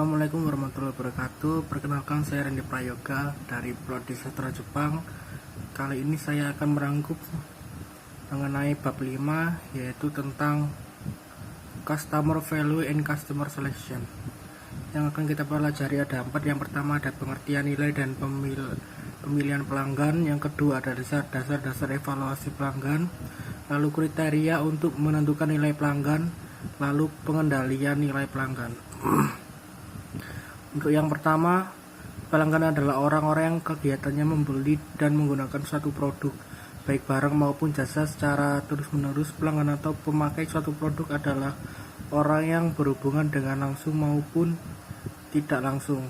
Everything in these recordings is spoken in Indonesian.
Assalamualaikum warahmatullahi wabarakatuh. Perkenalkan, saya Randy Prayoga dari Prodi Sastra Jepang. Kali ini saya akan merangkum mengenai bab 5, yaitu tentang Customer Value and Customer Selection. Yang akan kita pelajari ada 4. Yang pertama ada pengertian nilai dan pemilihan pelanggan. Yang kedua ada dasar-dasar evaluasi pelanggan. Lalu kriteria untuk menentukan nilai pelanggan. Lalu pengendalian nilai pelanggan. Untuk yang pertama, pelanggan adalah orang-orang yang kegiatannya membeli dan menggunakan suatu produk, baik barang maupun jasa secara terus-menerus. Pelanggan atau pemakai suatu produk adalah orang yang berhubungan dengan langsung maupun tidak langsung.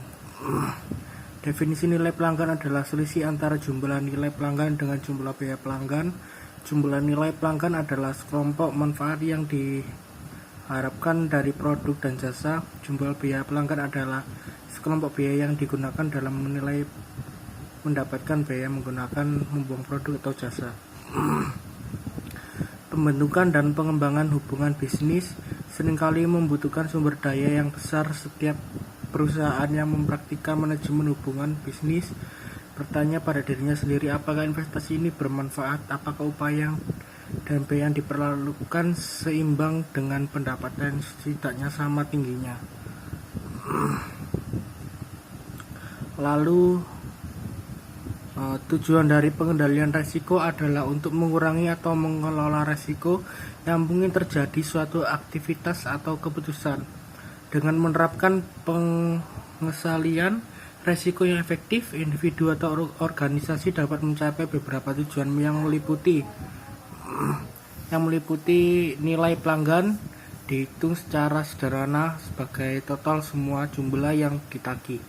Definisi nilai pelanggan adalah selisih antara jumlah nilai pelanggan dengan jumlah biaya pelanggan. Jumlah nilai pelanggan adalah sekelompok manfaat yang diharapkan dari produk dan jasa. Jumlah biaya pelanggan adalah sekelompok biaya yang digunakan dalam menilai mendapatkan biaya menggunakan membuang produk atau jasa. Pembentukan dan pengembangan hubungan bisnis seringkali membutuhkan sumber daya yang besar. Setiap perusahaan yang mempraktikkan manajemen hubungan bisnis bertanya pada dirinya sendiri, apakah investasi ini bermanfaat, apakah upaya dan biaya yang diperlukan seimbang dengan pendapatan setidaknya sama tingginya. Lalu tujuan dari pengendalian resiko adalah untuk mengurangi atau mengelola resiko yang mungkin terjadi suatu aktivitas atau keputusan. Dengan menerapkan pengesahan resiko yang efektif, individu atau organisasi dapat mencapai beberapa tujuan yang meliputi nilai pelanggan dihitung secara sederhana sebagai total semua jumlah yang ditagih.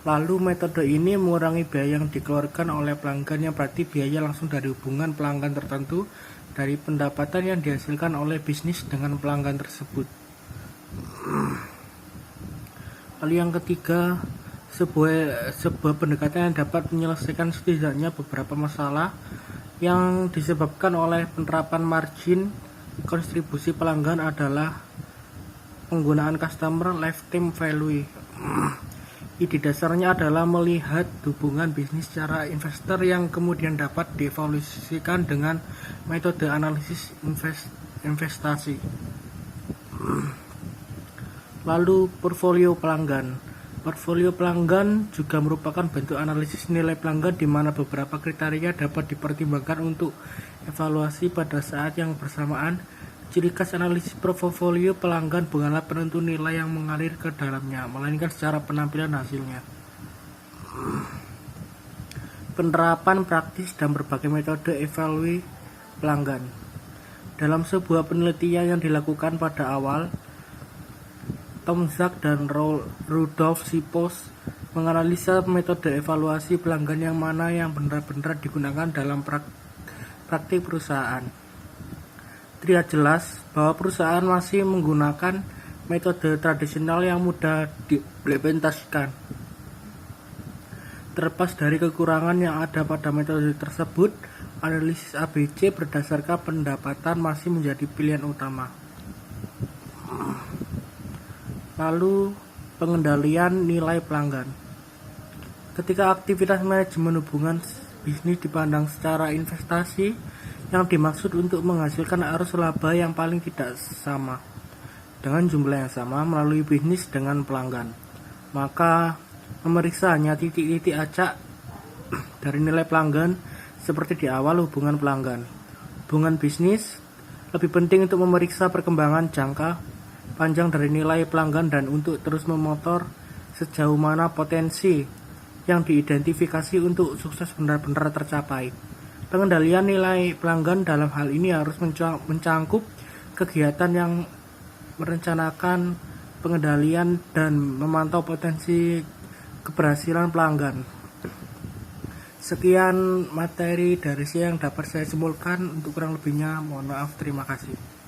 Lalu metode ini mengurangi biaya yang dikeluarkan oleh pelanggan, yang berarti biaya langsung dari hubungan pelanggan tertentu dari pendapatan yang dihasilkan oleh bisnis dengan pelanggan tersebut. Lalu yang ketiga, sebuah pendekatan yang dapat menyelesaikan setidaknya beberapa masalah yang disebabkan oleh penerapan margin kontribusi pelanggan adalah penggunaan customer lifetime value. Ide dasarnya adalah melihat hubungan bisnis secara investor yang kemudian dapat dievaluasikan dengan metode analisis investasi. Lalu portfolio pelanggan. Portfolio pelanggan juga merupakan bentuk analisis nilai pelanggan di mana beberapa kriteria dapat dipertimbangkan untuk evaluasi pada saat yang bersamaan. Ciri khas analisis portfolio pelanggan bukanlah penentu nilai yang mengalir ke dalamnya, melainkan secara penampilan hasilnya. Penerapan praktis dan berbagai metode evaluasi pelanggan. Dalam sebuah penelitian yang dilakukan pada awal, Tom Zack dan Rudolf Sipos menganalisa metode evaluasi pelanggan yang mana yang benar-benar digunakan dalam praktik perusahaan. Terlihat jelas bahwa perusahaan masih menggunakan metode tradisional yang mudah diimplementasikan. Terlepas dari kekurangan yang ada pada metode tersebut, analisis ABC berdasarkan pendapatan masih menjadi pilihan utama. Lalu pengendalian nilai pelanggan. Ketika aktivitas manajemen hubungan bisnis dipandang secara investasi, yang dimaksud untuk menghasilkan arus laba yang paling tidak sama dengan jumlah yang sama melalui bisnis dengan pelanggan, maka memeriksa hanya titik-titik acak dari nilai pelanggan seperti di awal hubungan pelanggan. Hubungan bisnis lebih penting untuk memeriksa perkembangan jangka panjang dari nilai pelanggan dan untuk terus memotor sejauh mana potensi yang diidentifikasi untuk sukses benar-benar tercapai. Pengendalian nilai pelanggan dalam hal ini harus mencangkup kegiatan yang merencanakan pengendalian dan memantau potensi keberhasilan pelanggan. Sekian materi dari saya yang dapat saya simpulkan. Untuk kurang lebihnya mohon maaf. Terima kasih.